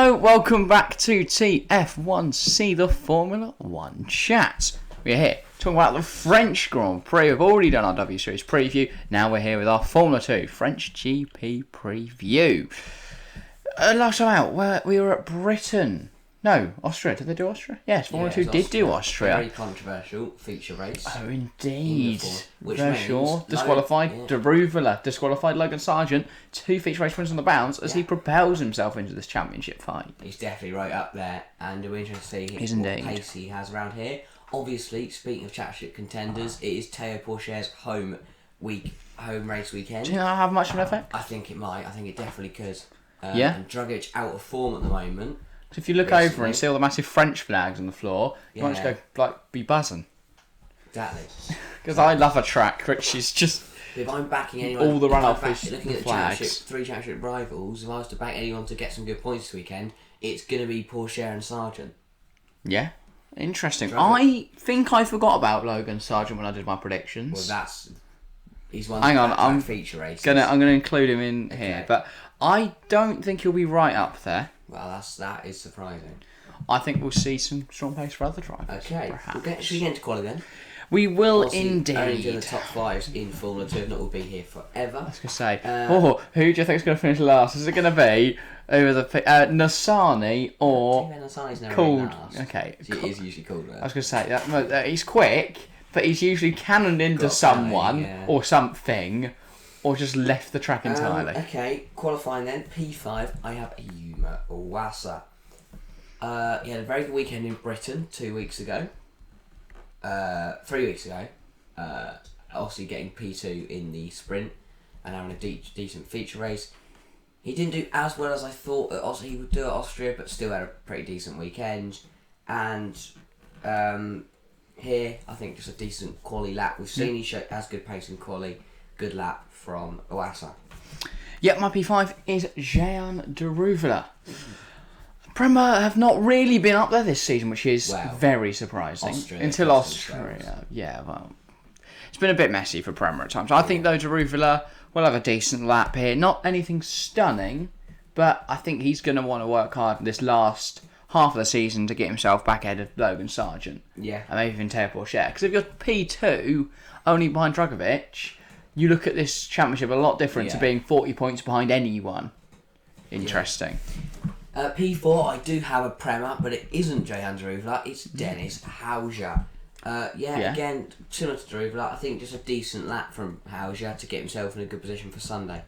Hello, welcome back to TF1C, the Formula 1 chat. We're here talking about the French Grand Prix. We've already done our W Series preview. Now we're here with our Formula 2 French GP preview. Last time out, we were at Britain. No, Austria. Did they do Austria? Yes, Formula 2 did do Austria. Very controversial feature race. Oh, indeed. Sure. Disqualified Deruvela. Disqualified Logan Sargent. 2 feature race wins on the bounce as he propels himself into this championship fight. He's definitely right up there, and we're interested to see what pace he has around here. Obviously, speaking of championship contenders, it is Theo Pourchaire's home race weekend. Do you think that'll have much of an effect? I think it might. I think it definitely could. And Drugic out of form at the moment. So if you look over and see all the massive French flags on the floor, you might just go, be buzzing. Exactly. Because I love a track which is just... If I'm backing anyone... All the run-off is looking at the flags. three championship rivals, if I was to back anyone to get some good points this weekend, it's going to be Pourchaire and Sargent. Yeah. Interesting. I think I forgot about Logan Sargent when I did my predictions. Well, he's one I'm feature races. I'm gonna include him in here, but I don't think he'll be right up there. Well, that is surprising. I think we'll see some strong pace for other drivers. Okay, should we get into quali then? We will Obviously, indeed. Only doing the top fives in Formula 2, if not, we'll be here forever. I was going to say, who do you think is going to finish last? Is it going to be over the Nassani or Nassani's never called? Last. Okay, He is usually called. I was going to say that he's quick, but he's usually cannoned into someone or something, or just left the track entirely. Okay, qualifying then. P5, I have Yuma Iwasa. He had a very good weekend in Britain 2 weeks ago. 3 weeks ago. Obviously getting P2 in the sprint and having a decent feature race. He didn't do as well as I thought he would do at Austria, but still had a pretty decent weekend. And here, I think just a decent quali lap. We've seen he has good pace in quali. Good lap from Iwasa. Yep, my P5 is Jean Deruvela. Prema have not really been up there this season, which is very surprising. Until Austria. Yeah, well, it's been a bit messy for Prema at times. I think, though, Deruvela will have a decent lap here. Not anything stunning, but I think he's going to want to work hard this last half of the season to get himself back ahead of Logan Sargent. Yeah. And maybe even Theo Pourchaire. Because if you're P2, only behind Drugovic, you look at this championship a lot different to being 40 points behind anyone. Interesting. P4, I do have a Prema, but it isn't Jehan Deruvela, it's Dennis Hauser. Again, similar to Deruvela, I think just a decent lap from Hauser to get himself in a good position for Sunday.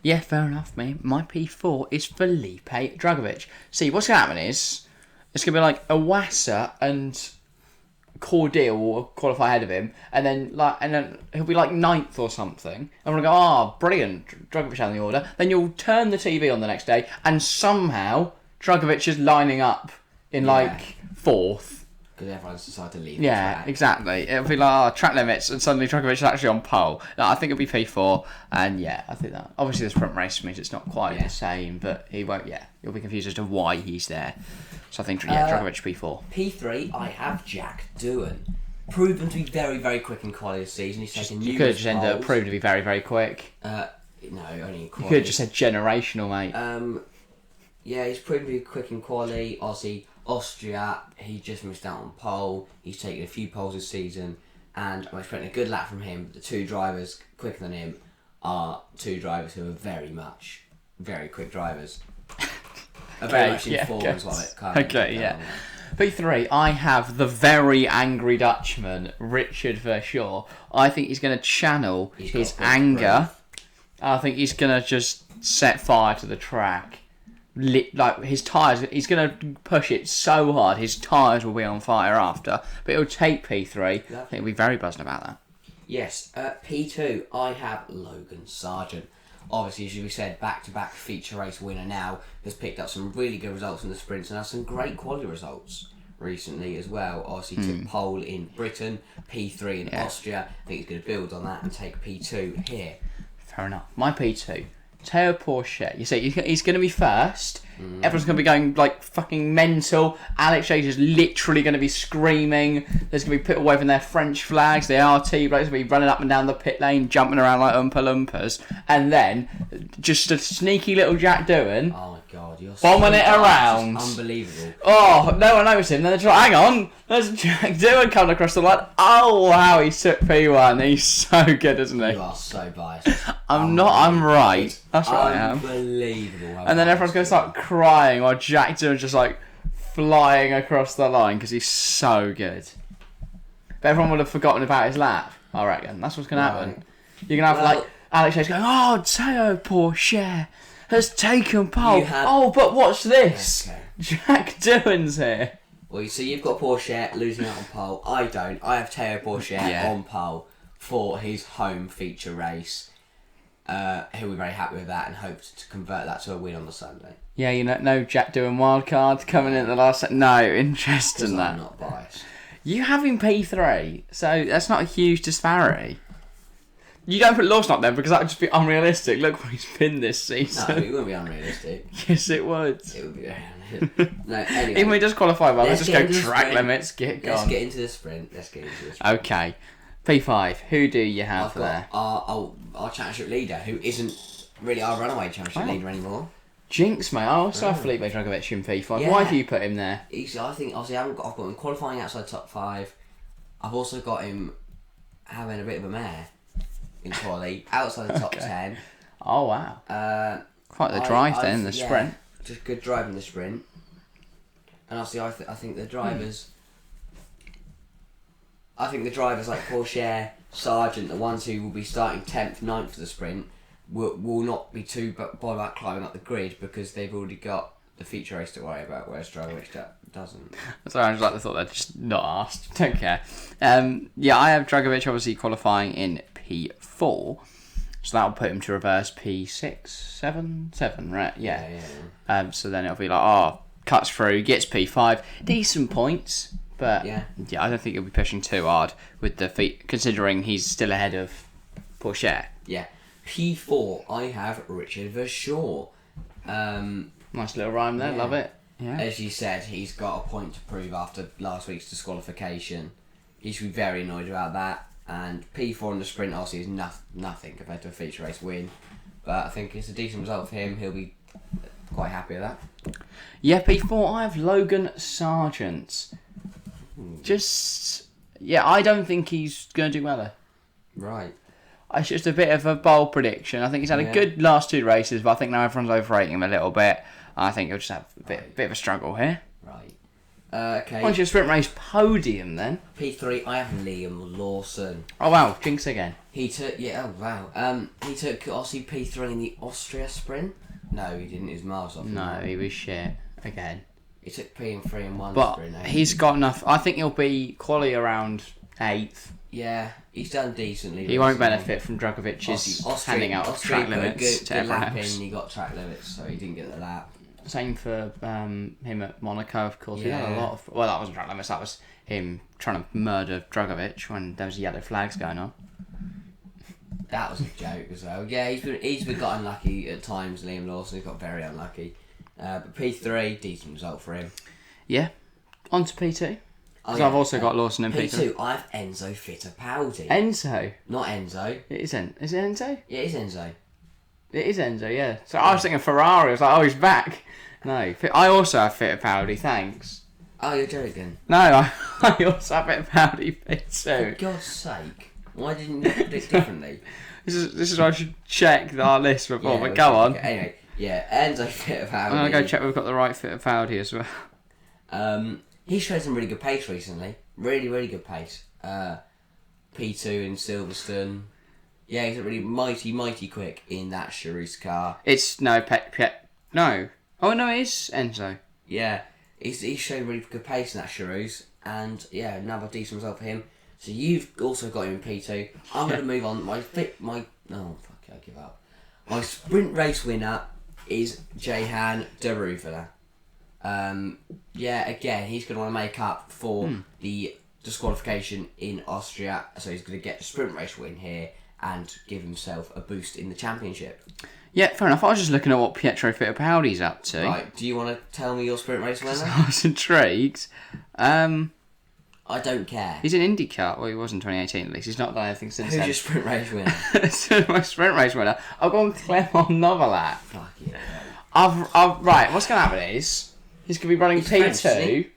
Yeah, fair enough, mate. My P4 is Felipe Drugovic. See, what's going to happen is, it's going to be like Iwasa and Cordial will qualify ahead of him, and then he'll be like 9th or something, and we'll go, brilliant, Drugovic on the order. Then you'll turn the TV on the next day, and somehow Drugovic is lining up in 4th. Because everyone's decided to leave. Yeah, exactly. It'll be like track limits, and suddenly Drugovic is actually on pole. No, I think it'll be P4, and I think that. Obviously, the sprint race means it's not quite the same, but he won't. Yeah, you'll be confused as to why he's there. So I think Drugovic P4. P3, I have Jack Doohan. Proven to be very, very quick in quality this season. He's taken numerous You could have just ended up proven to be very, very quick. No, only in quality. You could have just said generational, mate. He's proven to be quick in quality. Obviously, Austria, he just missed out on pole. He's taken a few poles this season, and I'm expecting a good lap from him. The two drivers quicker than him are two drivers who are very quick drivers. Very much in form as well. P3, I have the very angry Dutchman, Richard Verschoor. I think he's going to channel his anger. I think he's going to just set fire to the track. His tyres, he's going to push it so hard, his tyres will be on fire after. But it'll take P3. I think he'll be very buzzing about that. Yes, P2, I have Logan Sargent. Obviously, as we said, back-to-back feature race winner now, has picked up some really good results in the sprints and has some great quality results recently as well. Obviously, took pole in Britain, P3 in Austria. I think he's going to build on that and take P2 here. Fair enough. My P2, Theo Pourchaire. You see, he's going to be first. Everyone's going to be going like fucking mental. Alex Chase is literally going to be screaming. There's going to be people waving their French flags. The RT blokes going to be running up and down the pit lane, jumping around like Oompa Loompas. And then, just a sneaky little Jack Doohan God, you're bombing so it around. Unbelievable. Oh, no one noticed him. Then they're like, hang on, there's Jack Doohan coming across the line. Oh, wow, he took P1. He's so good, isn't he? You are so biased. I'm not, I'm right. That's what I am. Unbelievable. And then everyone's going to start crying while Jack Doohan's just like flying across the line because he's so good. But everyone would have forgotten about his lap, I reckon. That's what's going to happen. You're going to have like Alex Hayes going, oh, Theo Pourchaire has taken pole. Oh, but watch this. Okay. Jack Doohan's here. Well, so you've got Pourchaire losing out on pole. I don't. I have Theo Pourchaire on pole for his home feature race. He'll be very happy with that and hopes to convert that to a win on the Sunday. Yeah, you know, no Jack Doohan wildcard coming in at the last... No, interest in that. I'm not biased. You have him P3, so that's not a huge disparity. You don't put Lawson up there because that would just be unrealistic. Look what he's been this season. No, it wouldn't be unrealistic. Yes, it would. It would be very unrealistic. No, anyway. Even when he does qualify well, let's just go track limits, get gone. Let's get into the sprint. Okay. P5, who do you have there? Our championship leader, who isn't really our runaway championship leader anymore. Jinx, mate. I also have Felipe Dragovic in P5. Yeah. Why have you put him there? I think, obviously, I've got him qualifying outside top 5. I've also got him having a bit of a mare in quali, outside the top 10. Oh, wow. Quite the drive then, the sprint. Just good drive in the sprint. And obviously, I think the drivers... I think the drivers like Pourchaire, Sargent, the ones who will be starting 10th, 9th for the sprint, will not be too bothered about climbing up the grid because they've already got the feature race to worry about, whereas Dragovic doesn't. Sorry, I just like the thought they're just not asked. Don't care. Yeah, I have Dragovic obviously qualifying in P4, so that'll put him to reverse P6, 7, right? Yeah. So then it'll be like, cuts through, gets P5, decent points, but yeah, I don't think he'll be pushing too hard with the feet, considering he's still ahead of Pourchaire. Yeah. P4, I have Richard Verschoor. Nice little rhyme there, love it. Yeah. As you said, he's got a point to prove after last week's disqualification. He should be very annoyed about that. And P4 in the sprint obviously is nothing compared to a feature race win. But I think it's a decent result for him. He'll be quite happy with that. Yeah, P4, I have Logan Sargent. I don't think he's going to do well there. Right. It's just a bit of a bold prediction. I think he's had a good last 2 races, but I think now everyone's overrating him a little bit. I think he'll just have a bit of a struggle here. Right. Okay. What's your sprint race podium then? P3, I have Liam Lawson. Oh wow, jinx again. He took he took Aussie P3 in the Austria sprint. No, he didn't. He was miles off. No, he was shit again. He took P in 3 and 1 sprint. But he's got enough. I think he'll be quali around 8th. Yeah, he's done decently. He won't benefit from Dragovic's handing out track limits to everyone else. He got track limits, so he didn't get the lap. Same for him at Monaco, of course. He had a lot of... Well, that wasn't track limits. That was him trying to murder Dragovic when there was yellow flags going on. That was a joke as well. Yeah, he's been got unlucky at times. Liam Lawson got very unlucky. But P3, decent result for him. Yeah. On to P2. Because I've also got Lawson in P2. P2, I have Enzo Fittipaldi. Enzo? Not Enzo. Is it Enzo? Yeah, it is Enzo. It is Enzo, yeah. So I was thinking Ferrari. I was like, he's back. No, I also have Fittipaldi, thanks. Oh, you're joking? No, I also have Fittipaldi P2. For God's sake. Why didn't you predict differently? This is why I should check our list before, but go on. Anyway, Enzo Fittipaldi. I'm going to go check we've got the right Fittipaldi as well. He showed some really good pace recently. Really, really good pace. P2 in Silverstone. Yeah, he's really mighty quick in that Charus car. It's no. Oh no, it is Enzo. Yeah, he's showed really good pace in that Charus, and yeah, another decent result for him. So you've also got him in P2. I'm going to move on. I give up. My sprint race winner is Jehan Deruvela. Again, he's going to want to make up for the disqualification in Austria, so he's going to get a sprint race win here and give himself a boost in the championship. Yeah, fair enough. I was just looking at what Pietro Fittipaldi's up to. Right, do you want to tell me your sprint race winner? I was intrigued. I don't care. He's in IndyCar. Well, he was in 2018 at least. He's not done anything since then. Who's your sprint race winner? So my sprint race winner, I've gone Clement Novalat. Fuck yeah. Right, what's going to happen is he's going to be running P2. French, isn't he?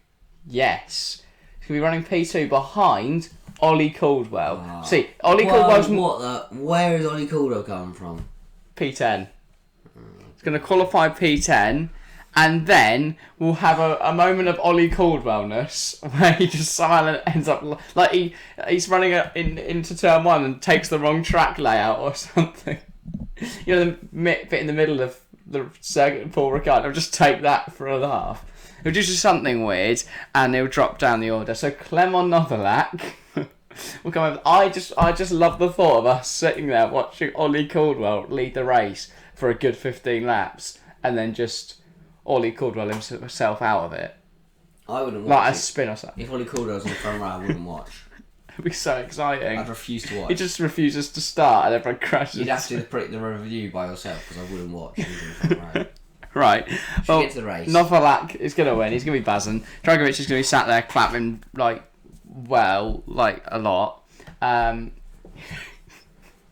Yes. He's going to be running P2 behind Ollie Caldwell. See, Ollie Caldwell's... Where is Ollie Caldwell coming from? P10. He's going to qualify P10, and then we'll have a moment of Ollie Caldwellness where he just somehow ends up like he's running into turn 1 and takes the wrong track layout or something. You know, the bit in the middle of the circuit, Paul Ricard. He'll just take that for a laugh. He'll just do something weird, and he'll drop down the order. So Clement Novalak will come over. I just love the thought of us sitting there watching Ollie Caldwell lead the race for a good 15 laps, and then just Ollie Caldwell himself out of it. I wouldn't watch like it. A spin or something. If Ollie Caldwell's in the front row, I wouldn't watch. It'd be so exciting. I'd refuse to watch. He just refuses to start, and everyone crashes. You'd have to do the review by yourself, because I wouldn't watch. He was in the front row. Right. Well, get to the race. Novalak is going to win. He's going to be buzzing. Dragovic is going to be sat there clapping a lot.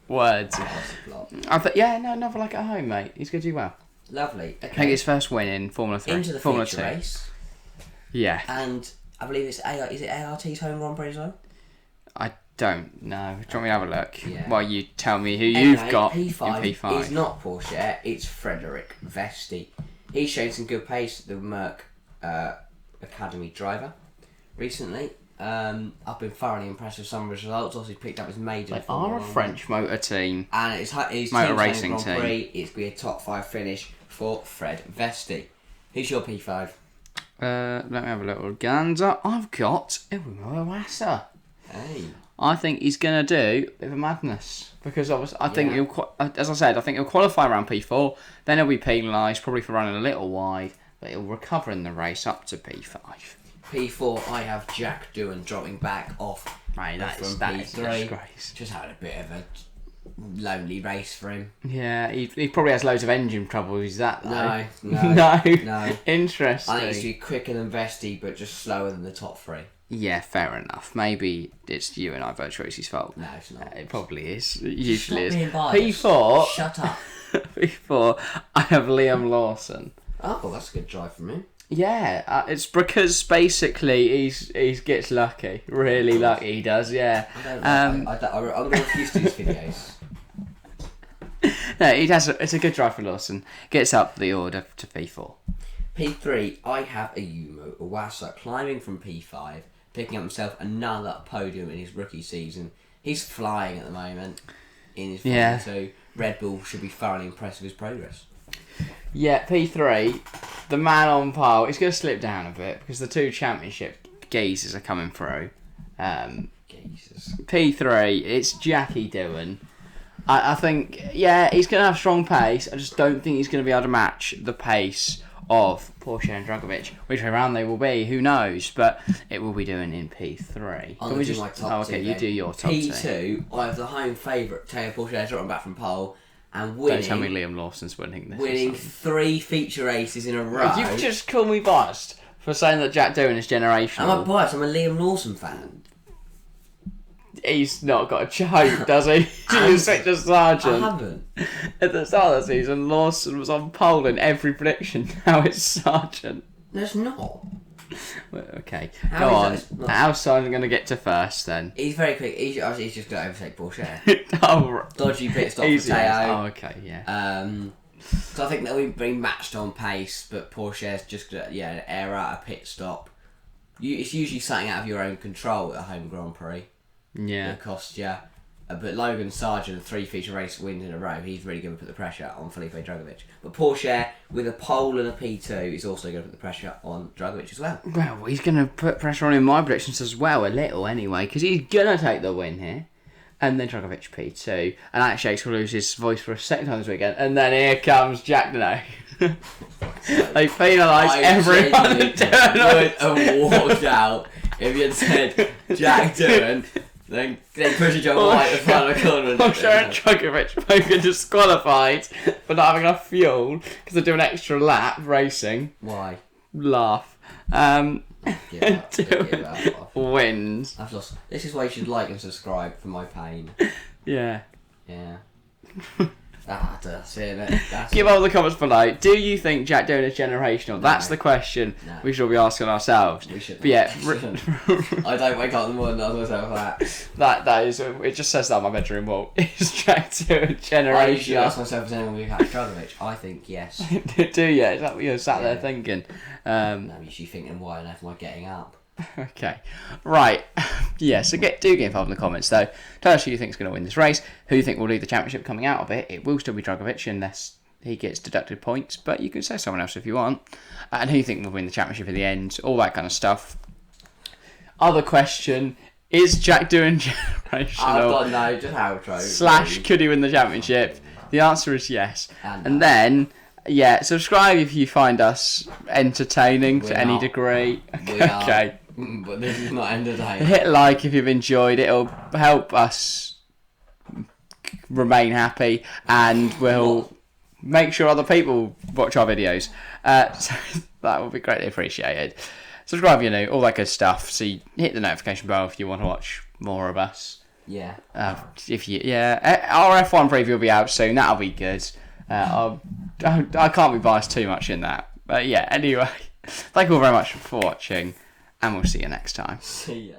Words. Novalak at home, mate. He's going to do well. Lovely. Okay. I think his first win in Formula 3. Into the Formula feature 2. race. Yeah. And I believe is it ART's home Grand Prix as well? I don't know. Do you want me to have a look? Yeah. While you tell me who you've got P5 in P5. It's not Pourchaire, it's Frederick Vesti. He's shown some good pace, the Merc Academy driver, recently. I've been thoroughly impressed with some of his results. Also, he's picked up his maiden. They are a French motor team. And it's motor racing Grand team. Prix. It's going to be a top 5 finish for Fred Vesti. Who's your P5? Let me have a little gander. I've got Iwasa. Hey. I think he's going to do a bit of a madness. Because obviously, I think as I said, I think he'll qualify around P4. Then he'll be penalised, probably for running a little wide. But he'll recover in the race up to P5. P4, I have Jack Doohan dropping back off. Mate, that is a disgrace. Just had a bit of a lonely race for him. Yeah, he probably has loads of engine trouble. Is that though? No. Interesting. I think he's to be quicker than Vesti, but just slower than the top 3. Yeah, fair enough. Maybe it's you and I Virtuosi's fault. No, it's not. It probably is. It usually is. P4. Shut up. P4, I have Liam Lawson. Oh, that's a good drive from him. Yeah, it's because basically he gets lucky, really lucky. He does, yeah. I'm going to refuse to do these videos. No, it's a good drive for Lawson. Gets up the order to P4. P3, I have Ayumu Iwasa climbing from P5, picking up himself another podium in his rookie season. He's flying at the moment in his Formula 2. Red Bull should be thoroughly impressed with his progress. Yeah, P3, the man on pole, he's going to slip down a bit because the 2 championship geezers are coming through. P3, it's Jackie Doohan. I think, he's going to have strong pace. I just don't think he's going to be able to match the pace of Pourchaire and Dragovic. Which way round they will be, who knows? But it will be doing in P3. I'm going to do my top 2. Okay, you do your top 2. P2, I have the home favourite, Theo Pourchaire, dropping back from pole. And winning, don't tell me Liam Lawson's winning this. Winning 3 feature races in a row. You just call me biased for saying that Jack Doohan is generational. I'm not biased, I'm a Liam Lawson fan. He's not got a choke, does he? He's such a sergeant. I haven't. At the start of the season, Lawson was on pole in every prediction. Now it's sergeant. No, it's not. Well, okay, go on. How's Sergeant going to get to first then? He's very quick. He's just going to overtake Pourchaire. Dodgy pit stop for Theo. Oh, okay, yeah. So I think they'll be very matched on pace, but Pourchaire's just going to air out a pit stop. It's usually something out of your own control at a home Grand Prix. Yeah. It costs you. But Logan Sargent, 3 feature race wins in a row, he's really going to put the pressure on Felipe Dragovic. But Pourchaire, with a pole and a P2, is also going to put the pressure on Dragovic as well. Well, he's going to put pressure on in my predictions as well, a little anyway, because he's going to take the win here. And then Dragovic P2. And actually, Jakes will lose his voice for a second time this weekend. And then here comes Jack Doohan. They penalise everyone in turn. Would have walked out if you had said Jack Doohan. Then push a jump right in front of the corner. Pourchaire and Dragovic both get disqualified for not having enough fuel because they're doing an extra lap racing. Why? Laugh. Wins. I've lost. This is why you should like and subscribe for my pain. Yeah. Yeah. That's it. Give all the comments below. Do you think Jack Doing is generational? That's the question we should be asking ourselves. We should. But yeah, I don't wake up in the morning and ask myself that. That is. It just says that on my bedroom wall. Is Jack Doing generational? I usually ask myself if anyone will catch Dragovich. I think yes. Do you? Is that what you're sat there thinking? I'm usually thinking, why on earth am I getting up? Okay, right. Yeah, so get involved in the comments though. Tell us who you think is going to win this race, who you think will lead the championship coming out of it. It will still be Dragovich unless he gets deducted points, but you can say someone else if you want. And who you think will win the championship in the end, all that kind of stuff. Other question, is Jack Doing generational? I've got no, just outro. / could he win the championship? The answer is yes. And then... yeah, subscribe if you find us entertaining to any degree. Okay. But this is not entertaining. Hit like if you've enjoyed it. It'll help us remain happy, and we'll make sure other people watch our videos. So that would be greatly appreciated. Subscribe if you're new, all that good stuff. So you hit the notification bell if you want to watch more of us. Yeah. Our F1 preview will be out soon. That'll be good. I can't be biased too much in that. But yeah, anyway, thank you all very much for watching, and we'll see you next time. See ya.